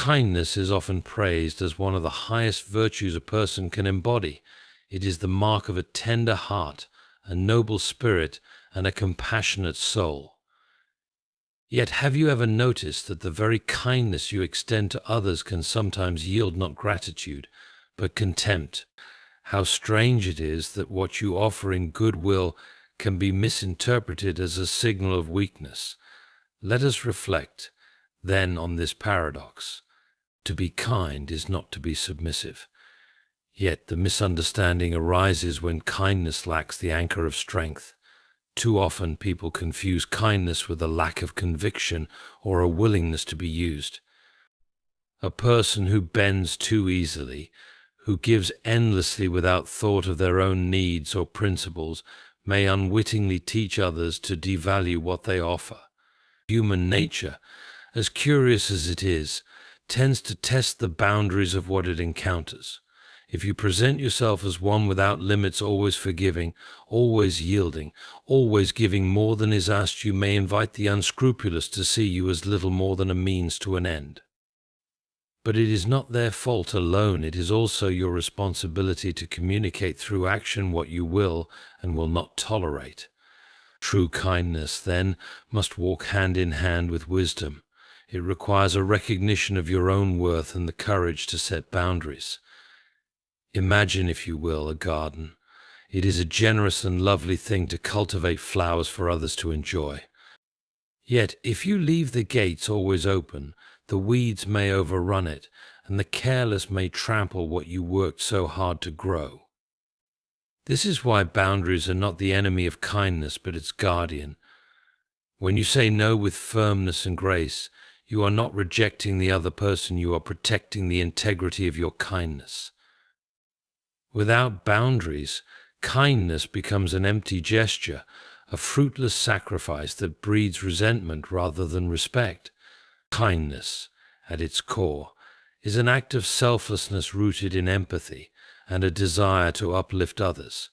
Kindness is often praised as one of the highest virtues a person can embody. It is the mark of a tender heart, a noble spirit, and a compassionate soul. Yet have you ever noticed that the very kindness you extend to others can sometimes yield not gratitude, but contempt? How strange it is that what you offer in goodwill can be misinterpreted as a signal of weakness. Let us reflect, then, on this paradox. To be kind is not to be submissive. Yet the misunderstanding arises when kindness lacks the anchor of strength. Too often people confuse kindness with a lack of conviction or a willingness to be used. A person who bends too easily, who gives endlessly without thought of their own needs or principles, may unwittingly teach others to devalue what they offer. Human nature, as curious as it is, tends to test the boundaries of what it encounters. If you present yourself as one without limits, always forgiving, always yielding, always giving more than is asked, you may invite the unscrupulous to see you as little more than a means to an end. But it is not their fault alone. It is also your responsibility to communicate through action what you will and will not tolerate. True kindness, then, must walk hand in hand with wisdom. It requires a recognition of your own worth and the courage to set boundaries. Imagine, if you will, a garden. It is a generous and lovely thing to cultivate flowers for others to enjoy. Yet, if you leave the gates always open, the weeds may overrun it, and the careless may trample what you worked so hard to grow. This is why boundaries are not the enemy of kindness, but its guardian. When you say no with firmness and grace, you are not rejecting the other person, you are protecting the integrity of your kindness. Without boundaries, kindness becomes an empty gesture, a fruitless sacrifice that breeds resentment rather than respect. Kindness, at its core, is an act of selflessness rooted in empathy and a desire to uplift others.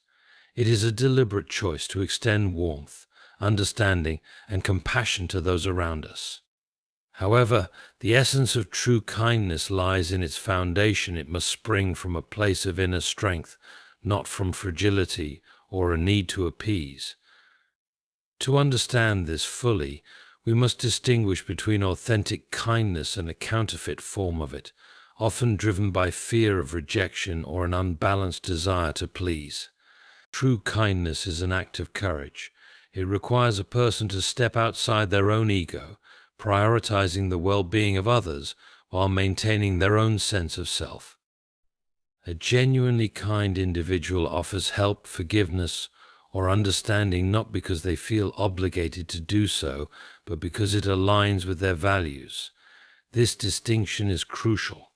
It is a deliberate choice to extend warmth, understanding, and compassion to those around us. However, the essence of true kindness lies in its foundation. It must spring from a place of inner strength, not from fragility or a need to appease. To understand this fully, we must distinguish between authentic kindness and a counterfeit form of it, often driven by fear of rejection or an unbalanced desire to please. True kindness is an act of courage. It requires a person to step outside their own ego, prioritizing the well-being of others while maintaining their own sense of self. A genuinely kind individual offers help, forgiveness, or understanding not because they feel obligated to do so, but because it aligns with their values. This distinction is crucial.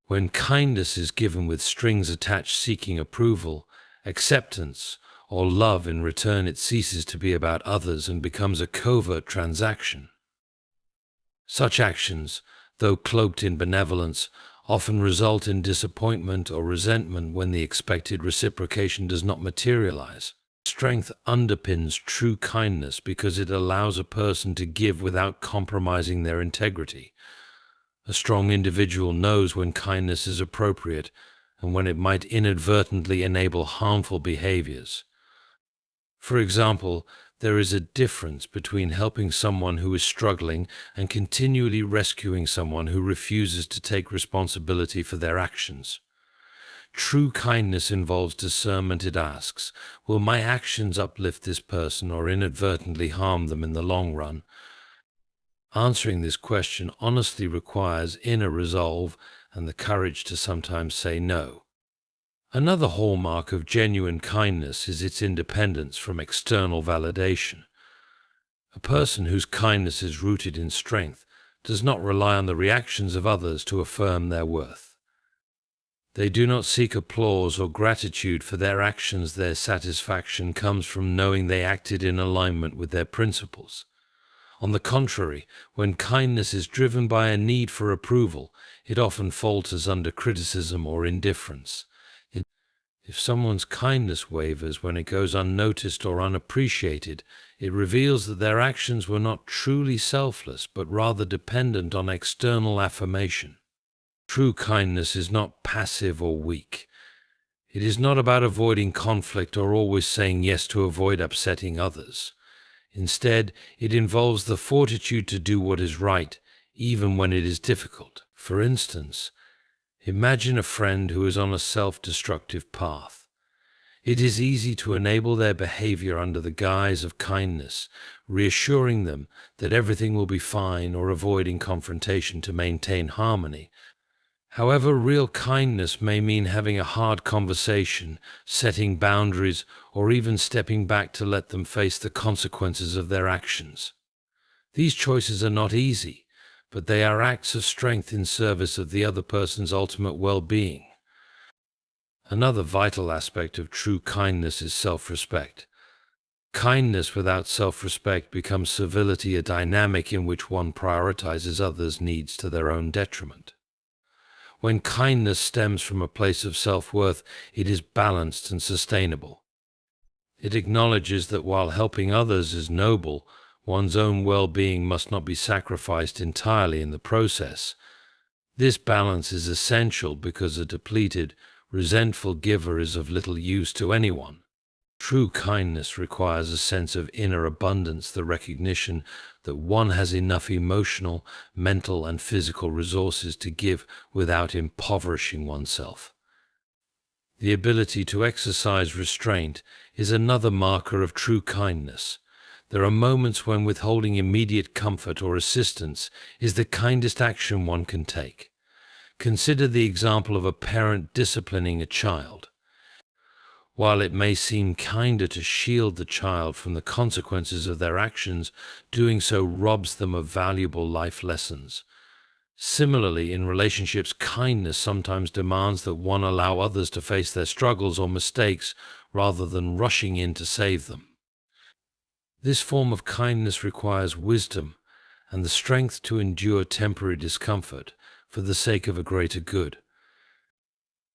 When kindness is given with strings attached seeking approval, acceptance, or love in return, it ceases to be about others and becomes a covert transaction. Such actions, though cloaked in benevolence, often result in disappointment or resentment when the expected reciprocation does not materialize. Strength underpins true kindness because it allows a person to give without compromising their integrity. A strong individual knows when kindness is appropriate and when it might inadvertently enable harmful behaviors. For example, there is a difference between helping someone who is struggling and continually rescuing someone who refuses to take responsibility for their actions. True kindness involves discernment. It asks, will my actions uplift this person or inadvertently harm them in the long run? Answering this question honestly requires inner resolve and the courage to sometimes say no. Another hallmark of genuine kindness is its independence from external validation. A person whose kindness is rooted in strength does not rely on the reactions of others to affirm their worth. They do not seek applause or gratitude for their actions. Their satisfaction comes from knowing they acted in alignment with their principles. On the contrary, when kindness is driven by a need for approval, it often falters under criticism or indifference. If someone's kindness wavers when it goes unnoticed or unappreciated, it reveals that their actions were not truly selfless, but rather dependent on external affirmation. True kindness is not passive or weak. It is not about avoiding conflict or always saying yes to avoid upsetting others. Instead, it involves the fortitude to do what is right, even when it is difficult. For instance, imagine a friend who is on a self-destructive path. It is easy to enable their behavior under the guise of kindness, reassuring them that everything will be fine or avoiding confrontation to maintain harmony. However, real kindness may mean having a hard conversation, setting boundaries, or even stepping back to let them face the consequences of their actions. These choices are not easy, but they are acts of strength in service of the other person's ultimate well-being. Another vital aspect of true kindness is self-respect. Kindness without self-respect becomes servility, a dynamic in which one prioritizes others' needs to their own detriment. When kindness stems from a place of self-worth, it is balanced and sustainable. It acknowledges that while helping others is noble, one's own well-being must not be sacrificed entirely in the process. This balance is essential because a depleted, resentful giver is of little use to anyone. True kindness requires a sense of inner abundance, the recognition that one has enough emotional, mental, and physical resources to give without impoverishing oneself. The ability to exercise restraint is another marker of true kindness. There are moments when withholding immediate comfort or assistance is the kindest action one can take. Consider the example of a parent disciplining a child. While it may seem kinder to shield the child from the consequences of their actions, doing so robs them of valuable life lessons. Similarly, in relationships, kindness sometimes demands that one allow others to face their struggles or mistakes rather than rushing in to save them. This form of kindness requires wisdom and the strength to endure temporary discomfort for the sake of a greater good.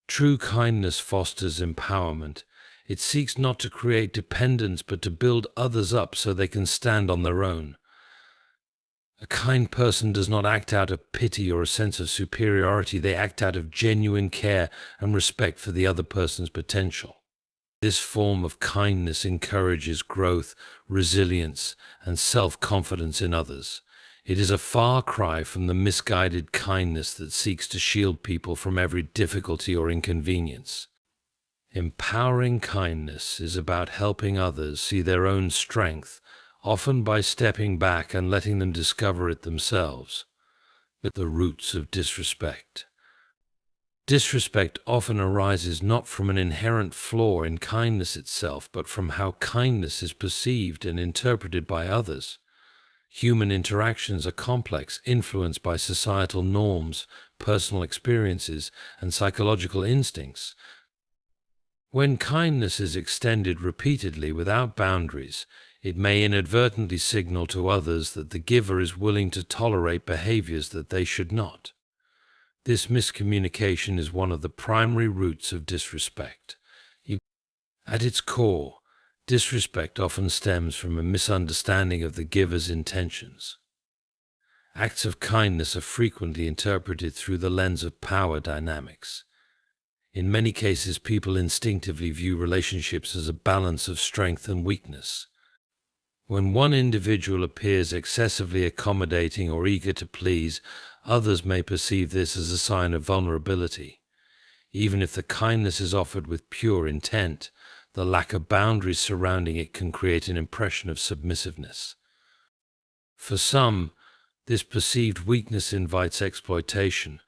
True kindness fosters empowerment. It seeks not to create dependence, but to build others up so they can stand on their own. A kind person does not act out of pity or a sense of superiority. They act out of genuine care and respect for the other person's potential. This form of kindness encourages growth, resilience, and self-confidence in others. It is a far cry from the misguided kindness that seeks to shield people from every difficulty or inconvenience. Empowering kindness is about helping others see their own strength, often by stepping back and letting them discover it themselves. The roots of disrespect. Disrespect often arises not from an inherent flaw in kindness itself, but from how kindness is perceived and interpreted by others. Human interactions are complex, influenced by societal norms, personal experiences, and psychological instincts. When kindness is extended repeatedly without boundaries, it may inadvertently signal to others that the giver is willing to tolerate behaviors that they should not. This miscommunication is one of the primary roots of disrespect. At its core, disrespect often stems from a misunderstanding of the giver's intentions. Acts of kindness are frequently interpreted through the lens of power dynamics. In many cases, people instinctively view relationships as a balance of strength and weakness. When one individual appears excessively accommodating or eager to please, others may perceive this as a sign of vulnerability. Even if the kindness is offered with pure intent, the lack of boundaries surrounding it can create an impression of submissiveness. For some, this perceived weakness invites exploitation,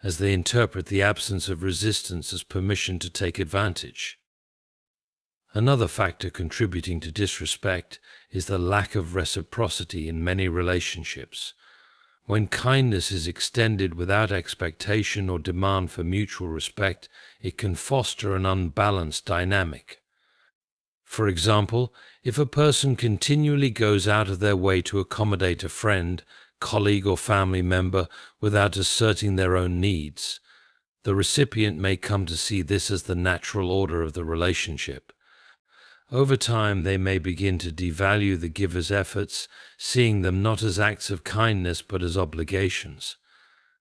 as they interpret the absence of resistance as permission to take advantage. Another factor contributing to disrespect is the lack of reciprocity in many relationships. When kindness is extended without expectation or demand for mutual respect, it can foster an unbalanced dynamic. For example, if a person continually goes out of their way to accommodate a friend, colleague, or family member without asserting their own needs, The recipient may come to see this as the natural order of the relationship. Over time, they may begin to devalue the giver's efforts, seeing them not as acts of kindness but as obligations.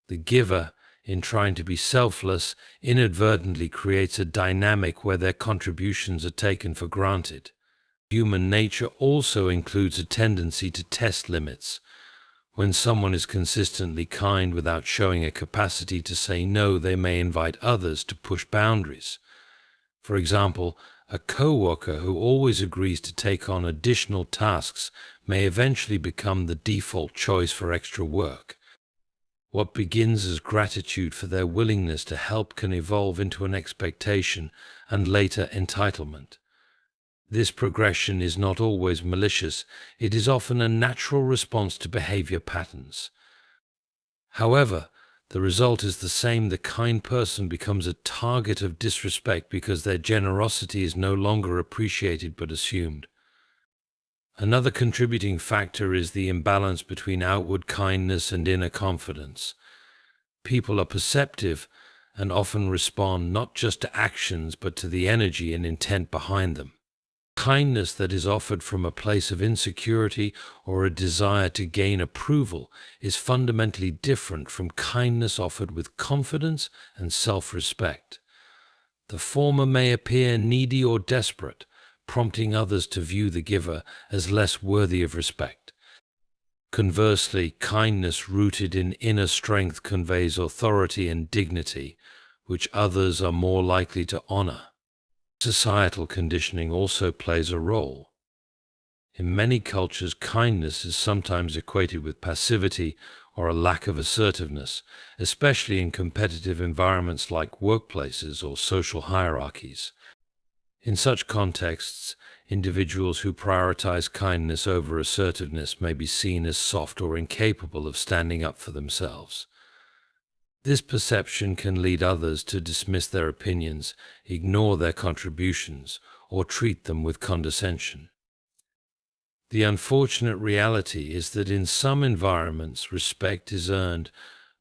The giver, in trying to be selfless, inadvertently creates a dynamic where their contributions are taken for granted. Human nature also includes a tendency to test limits. When someone is consistently kind without showing a capacity to say no, they may invite others to push boundaries. For example, a coworker who always agrees to take on additional tasks may eventually become the default choice for extra work. What begins as gratitude for their willingness to help can evolve into an expectation and later entitlement. This progression is not always malicious, it is often a natural response to behavior patterns. However, the result is the same. The kind person becomes a target of disrespect because their generosity is no longer appreciated but assumed. Another contributing factor is the imbalance between outward kindness and inner confidence. People are perceptive and often respond not just to actions but to the energy and intent behind them. Kindness that is offered from a place of insecurity or a desire to gain approval is fundamentally different from kindness offered with confidence and self-respect. The former may appear needy or desperate, prompting others to view the giver as less worthy of respect. Conversely, kindness rooted in inner strength conveys authority and dignity, which others are more likely to honor. Societal conditioning also plays a role. In many cultures, kindness is sometimes equated with passivity or a lack of assertiveness, especially in competitive environments like workplaces or social hierarchies. In such contexts, individuals who prioritize kindness over assertiveness may be seen as soft or incapable of standing up for themselves. This perception can lead others to dismiss their opinions, ignore their contributions, or treat them with condescension. The unfortunate reality is that in some environments, respect is earned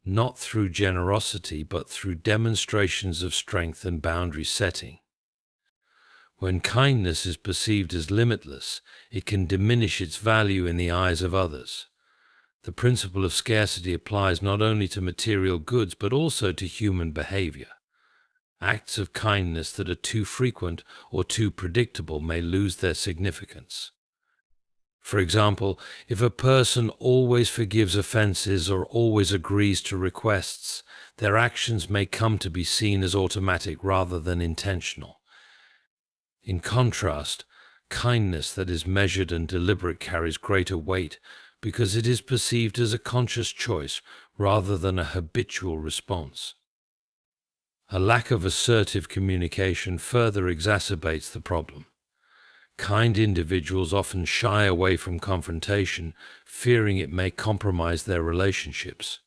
not through generosity but through demonstrations of strength and boundary setting. When kindness is perceived as limitless, it can diminish its value in the eyes of others. The principle of scarcity applies not only to material goods but also to human behavior. Acts of kindness that are too frequent or too predictable may lose their significance. For example, if a person always forgives offenses or always agrees to requests, their actions may come to be seen as automatic rather than intentional. In contrast, kindness that is measured and deliberate carries greater weight because it is perceived as a conscious choice rather than a habitual response. A lack of assertive communication further exacerbates the problem. Kind individuals often shy away from confrontation, fearing it may compromise their relationships.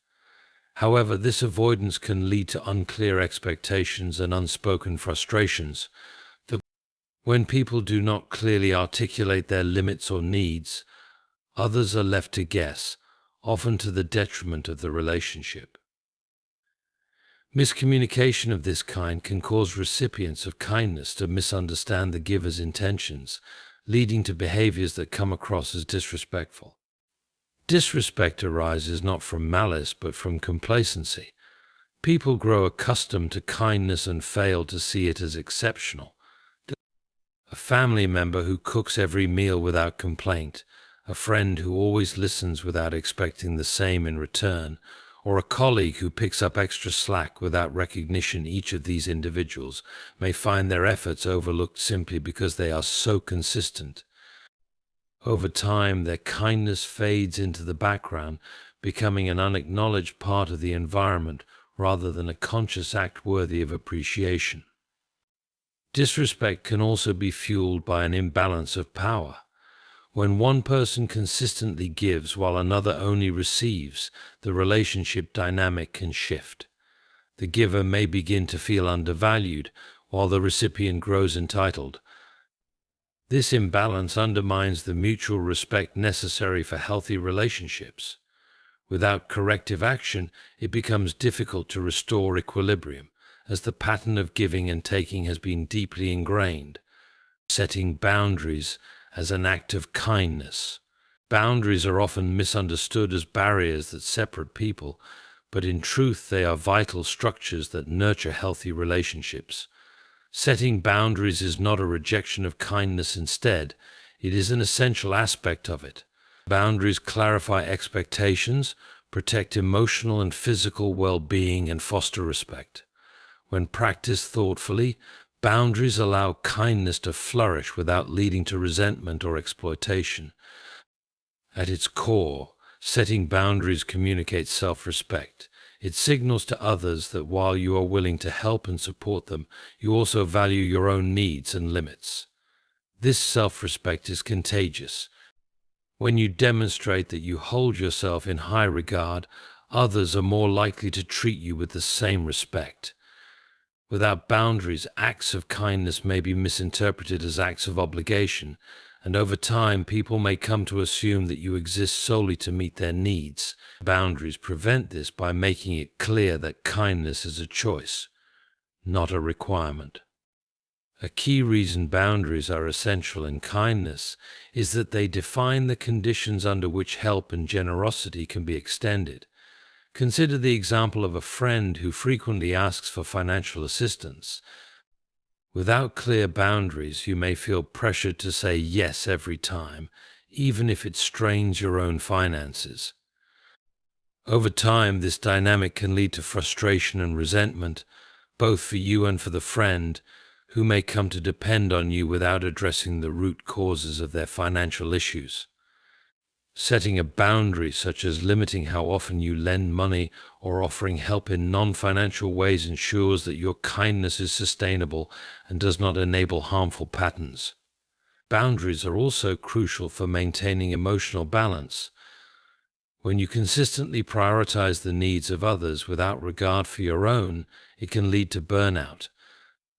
However, this avoidance can lead to unclear expectations and unspoken frustrations. When people do not clearly articulate their limits or needs, others are left to guess, often to the detriment of the relationship. Miscommunication of this kind can cause recipients of kindness to misunderstand the giver's intentions, leading to behaviors that come across as disrespectful. Disrespect arises not from malice but from complacency. People grow accustomed to kindness and fail to see it as exceptional. A family member who cooks every meal without complaint, a friend who always listens without expecting the same in return, or a colleague who picks up extra slack without recognition. Each of these individuals may find their efforts overlooked simply because they are so consistent. Over time, their kindness fades into the background, becoming an unacknowledged part of the environment rather than a conscious act worthy of appreciation. Disrespect can also be fueled by an imbalance of power. When one person consistently gives while another only receives, the relationship dynamic can shift. The giver may begin to feel undervalued, while the recipient grows entitled. This imbalance undermines the mutual respect necessary for healthy relationships. Without corrective action, it becomes difficult to restore equilibrium, as the pattern of giving and taking has been deeply ingrained. Setting boundaries as an act of kindness. Boundaries are often misunderstood as barriers that separate people, but in truth they are vital structures that nurture healthy relationships. Setting boundaries is not a rejection of kindness. Instead, it is an essential aspect of it. Boundaries clarify expectations, protect emotional and physical well-being, and foster respect. When practiced thoughtfully, boundaries allow kindness to flourish without leading to resentment or exploitation. At its core, setting boundaries communicates self-respect. It signals to others that while you are willing to help and support them, you also value your own needs and limits. This self-respect is contagious. When you demonstrate that you hold yourself in high regard, others are more likely to treat you with the same respect. Without boundaries, acts of kindness may be misinterpreted as acts of obligation, and over time people may come to assume that you exist solely to meet their needs. Boundaries prevent this by making it clear that kindness is a choice, not a requirement. A key reason boundaries are essential in kindness is that they define the conditions under which help and generosity can be extended. Consider the example of a friend who frequently asks for financial assistance. Without clear boundaries, you may feel pressured to say yes every time, even if it strains your own finances. Over time, this dynamic can lead to frustration and resentment, both for you and for the friend, who may come to depend on you without addressing the root causes of their financial issues. Setting a boundary, such as limiting how often you lend money or offering help in non-financial ways, ensures that your kindness is sustainable and does not enable harmful patterns. Boundaries are also crucial for maintaining emotional balance. When you consistently prioritize the needs of others without regard for your own, it can lead to burnout.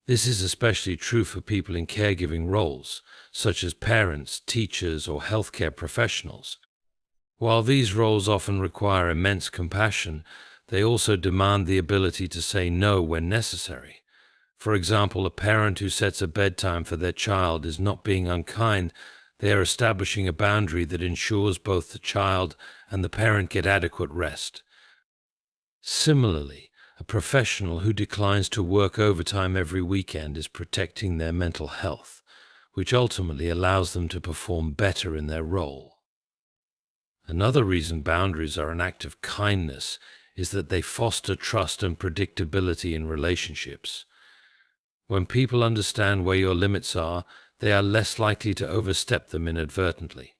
This is especially true for people in caregiving roles, such as parents, teachers, or healthcare professionals. While these roles often require immense compassion, they also demand the ability to say no when necessary. For example, a parent who sets a bedtime for their child is not being unkind. They are establishing a boundary that ensures both the child and the parent get adequate rest. Similarly, a professional who declines to work overtime every weekend is protecting their mental health, which ultimately allows them to perform better in their role. Another reason boundaries are an act of kindness is that they foster trust and predictability in relationships. When people understand where your limits are, they are less likely to overstep them inadvertently.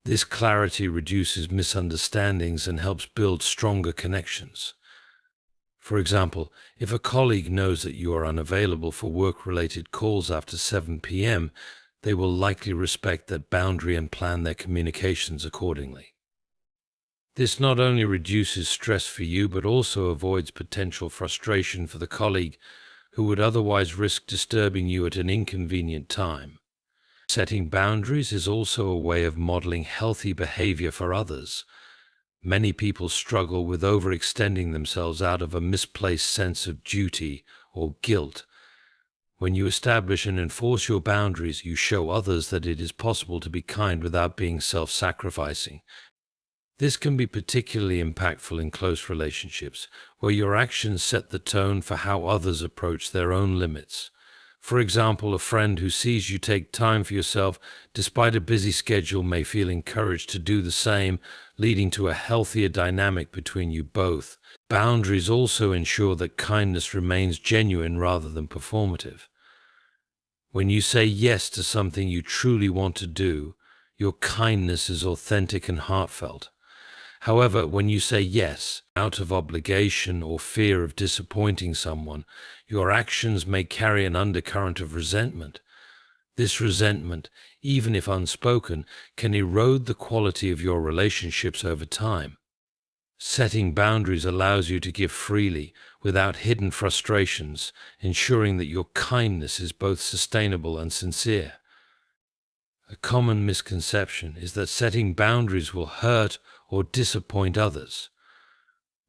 This clarity reduces misunderstandings and helps build stronger connections. For example, if a colleague knows that you are unavailable for work-related calls after 7 p.m., they will likely respect that boundary and plan their communications accordingly. This not only reduces stress for you, but also avoids potential frustration for the colleague who would otherwise risk disturbing you at an inconvenient time. Setting boundaries is also a way of modeling healthy behavior for others. Many people struggle with overextending themselves out of a misplaced sense of duty or guilt. When you establish and enforce your boundaries, you show others that it is possible to be kind without being self-sacrificing. This can be particularly impactful in close relationships, where your actions set the tone for how others approach their own limits. For example, a friend who sees you take time for yourself despite a busy schedule may feel encouraged to do the same, leading to a healthier dynamic between you both. Boundaries also ensure that kindness remains genuine rather than performative. When you say yes to something you truly want to do, your kindness is authentic and heartfelt. However, when you say yes out of obligation or fear of disappointing someone, your actions may carry an undercurrent of resentment. This resentment, even if unspoken, can erode the quality of your relationships over time. Setting boundaries allows you to give freely, without hidden frustrations, ensuring that your kindness is both sustainable and sincere. A common misconception is that setting boundaries will hurt or disappoint others.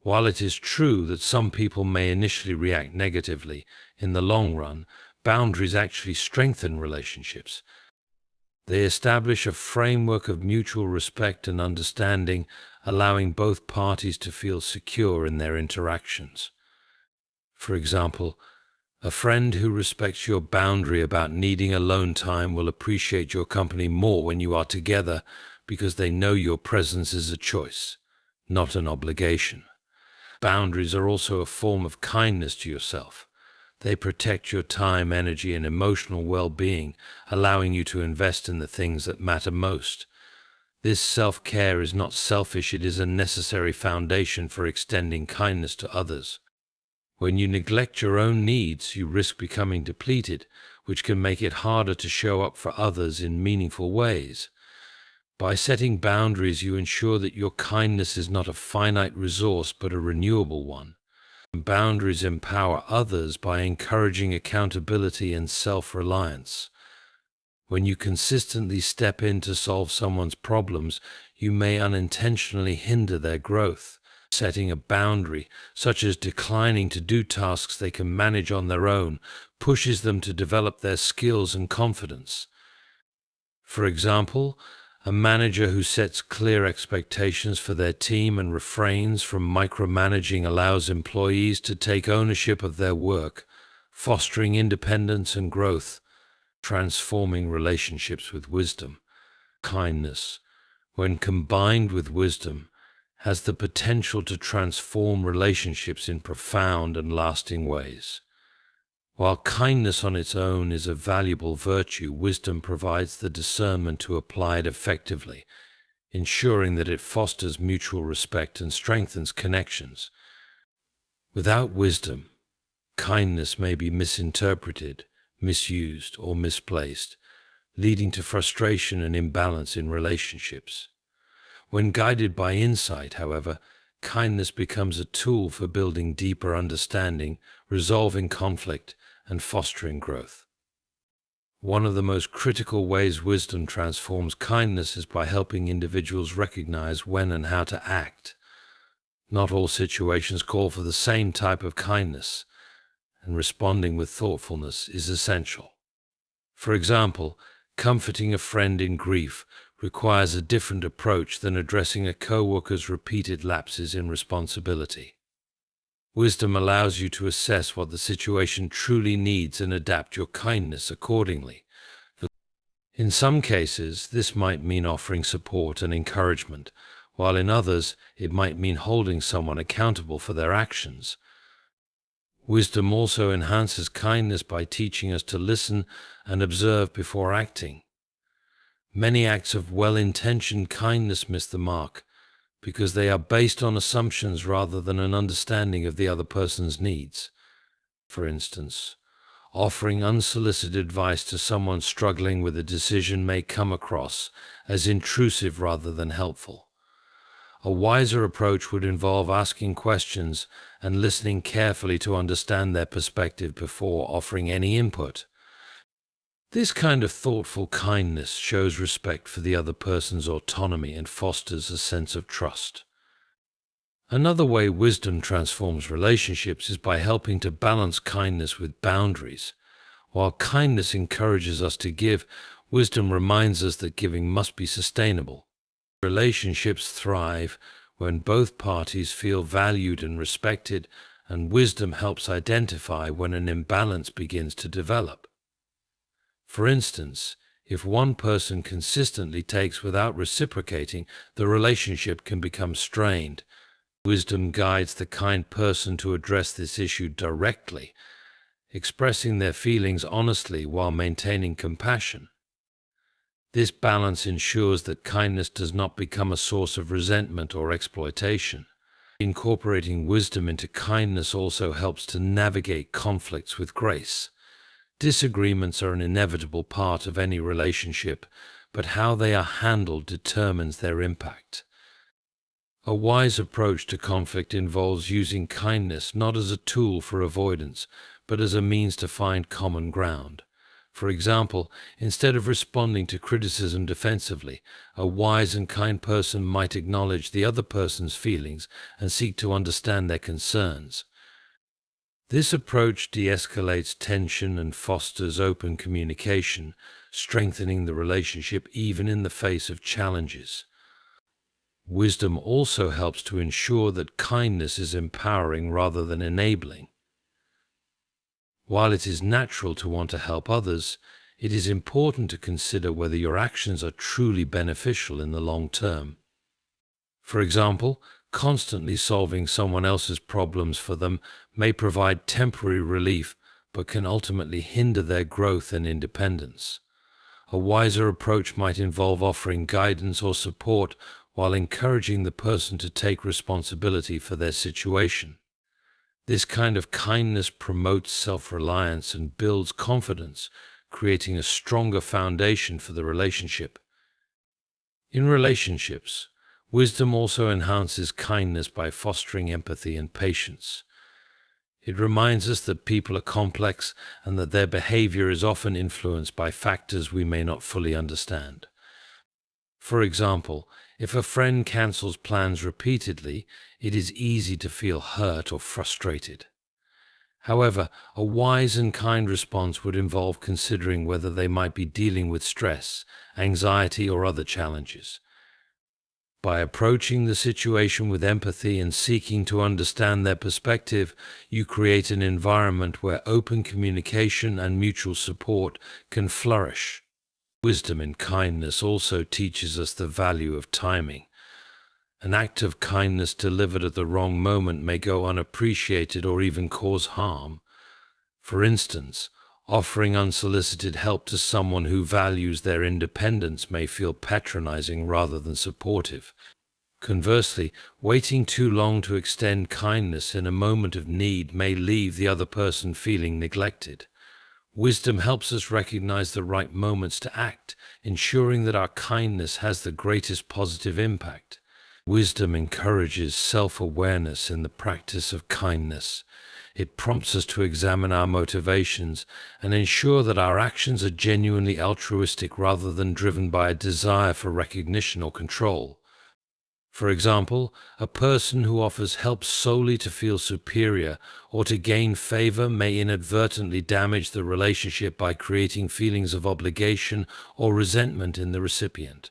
While it is true that some people may initially react negatively, in the long run, boundaries actually strengthen relationships. They establish a framework of mutual respect and understanding, allowing both parties to feel secure in their interactions. For example, a friend who respects your boundary about needing alone time will appreciate your company more when you are together because they know your presence is a choice, not an obligation. Boundaries are also a form of kindness to yourself. They protect your time, energy, and emotional well-being, allowing you to invest in the things that matter most. This self-care is not selfish, it is a necessary foundation for extending kindness to others. When you neglect your own needs, you risk becoming depleted, which can make it harder to show up for others in meaningful ways. By setting boundaries, you ensure that your kindness is not a finite resource but a renewable one. Boundaries empower others by encouraging accountability and self-reliance. When you consistently step in to solve someone's problems, you may unintentionally hinder their growth. Setting a boundary, such as declining to do tasks they can manage on their own, pushes them to develop their skills and confidence. For example, a manager who sets clear expectations for their team and refrains from micromanaging allows employees to take ownership of their work, fostering independence and growth. Transforming relationships with wisdom. Kindness, when combined with wisdom, has the potential to transform relationships in profound and lasting ways. While kindness on its own is a valuable virtue, wisdom provides the discernment to apply it effectively, ensuring that it fosters mutual respect and strengthens connections. Without wisdom, kindness may be misinterpreted, misused, or misplaced, leading to frustration and imbalance in relationships. When guided by insight, however, kindness becomes a tool for building deeper understanding, resolving conflict, and fostering growth. One of the most critical ways wisdom transforms kindness is by helping individuals recognize when and how to act. Not all situations call for the same type of kindness, and responding with thoughtfulness is essential. For example, comforting a friend in grief requires a different approach than addressing a coworker's repeated lapses in responsibility. Wisdom allows you to assess what the situation truly needs and adapt your kindness accordingly. In some cases, this might mean offering support and encouragement, while in others, it might mean holding someone accountable for their actions. Wisdom also enhances kindness by teaching us to listen and observe before acting. Many acts of well-intentioned kindness miss the mark because they are based on assumptions rather than an understanding of the other person's needs. For instance, offering unsolicited advice to someone struggling with a decision may come across as intrusive rather than helpful. A wiser approach would involve asking questions and listening carefully to understand their perspective before offering any input. This kind of thoughtful kindness shows respect for the other person's autonomy and fosters a sense of trust. Another way wisdom transforms relationships is by helping to balance kindness with boundaries. While kindness encourages us to give, wisdom reminds us that giving must be sustainable. Relationships thrive when both parties feel valued and respected, and wisdom helps identify when an imbalance begins to develop. For instance, if one person consistently takes without reciprocating, the relationship can become strained. Wisdom guides the kind person to address this issue directly, expressing their feelings honestly while maintaining compassion. This balance ensures that kindness does not become a source of resentment or exploitation. Incorporating wisdom into kindness also helps to navigate conflicts with grace. Disagreements are an inevitable part of any relationship, but how they are handled determines their impact. A wise approach to conflict involves using kindness not as a tool for avoidance, but as a means to find common ground. For example, instead of responding to criticism defensively, a wise and kind person might acknowledge the other person's feelings and seek to understand their concerns. This approach de-escalates tension and fosters open communication, strengthening the relationship even in the face of challenges. Wisdom also helps to ensure that kindness is empowering rather than enabling. While it is natural to want to help others, it is important to consider whether your actions are truly beneficial in the long term. For example, constantly solving someone else's problems for them may provide temporary relief, but can ultimately hinder their growth and independence. A wiser approach might involve offering guidance or support while encouraging the person to take responsibility for their situation. This kind of kindness promotes self-reliance and builds confidence, creating a stronger foundation for the relationship. In relationships, wisdom also enhances kindness by fostering empathy and patience. It reminds us that people are complex and that their behavior is often influenced by factors we may not fully understand. For example, if a friend cancels plans repeatedly, it is easy to feel hurt or frustrated. However, a wise and kind response would involve considering whether they might be dealing with stress, anxiety, or other challenges. By approaching the situation with empathy and seeking to understand their perspective, you create an environment where open communication and mutual support can flourish. Wisdom in kindness also teaches us the value of timing. An act of kindness delivered at the wrong moment may go unappreciated or even cause harm. For instance, offering unsolicited help to someone who values their independence may feel patronizing rather than supportive. Conversely, waiting too long to extend kindness in a moment of need may leave the other person feeling neglected. Wisdom helps us recognize the right moments to act, ensuring that our kindness has the greatest positive impact. Wisdom encourages self-awareness in the practice of kindness. It prompts us to examine our motivations and ensure that our actions are genuinely altruistic rather than driven by a desire for recognition or control. For example, a person who offers help solely to feel superior or to gain favor may inadvertently damage the relationship by creating feelings of obligation or resentment in the recipient.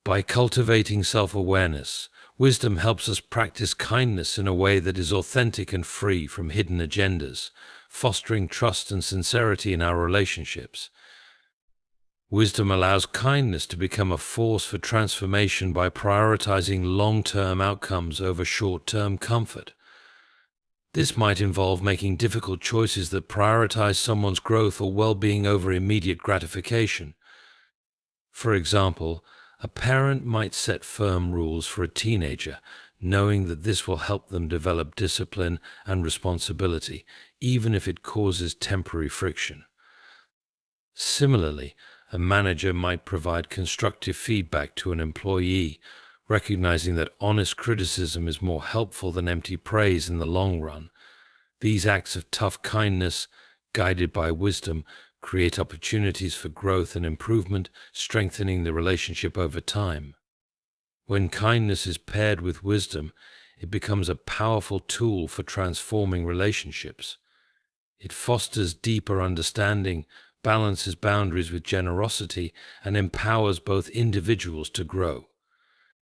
By cultivating self-awareness, wisdom helps us practice kindness in a way that is authentic and free from hidden agendas, fostering trust and sincerity in our relationships. Wisdom allows kindness to become a force for transformation by prioritizing long-term outcomes over short-term comfort. This might involve making difficult choices that prioritize someone's growth or well-being over immediate gratification. For example, a parent might set firm rules for a teenager, knowing that this will help them develop discipline and responsibility, even if it causes temporary friction. Similarly, a manager might provide constructive feedback to an employee, recognizing that honest criticism is more helpful than empty praise in the long run. These acts of tough kindness, guided by wisdom, create opportunities for growth and improvement, strengthening the relationship over time. When kindness is paired with wisdom, it becomes a powerful tool for transforming relationships. It fosters deeper understanding, balances boundaries with generosity, and empowers both individuals to grow.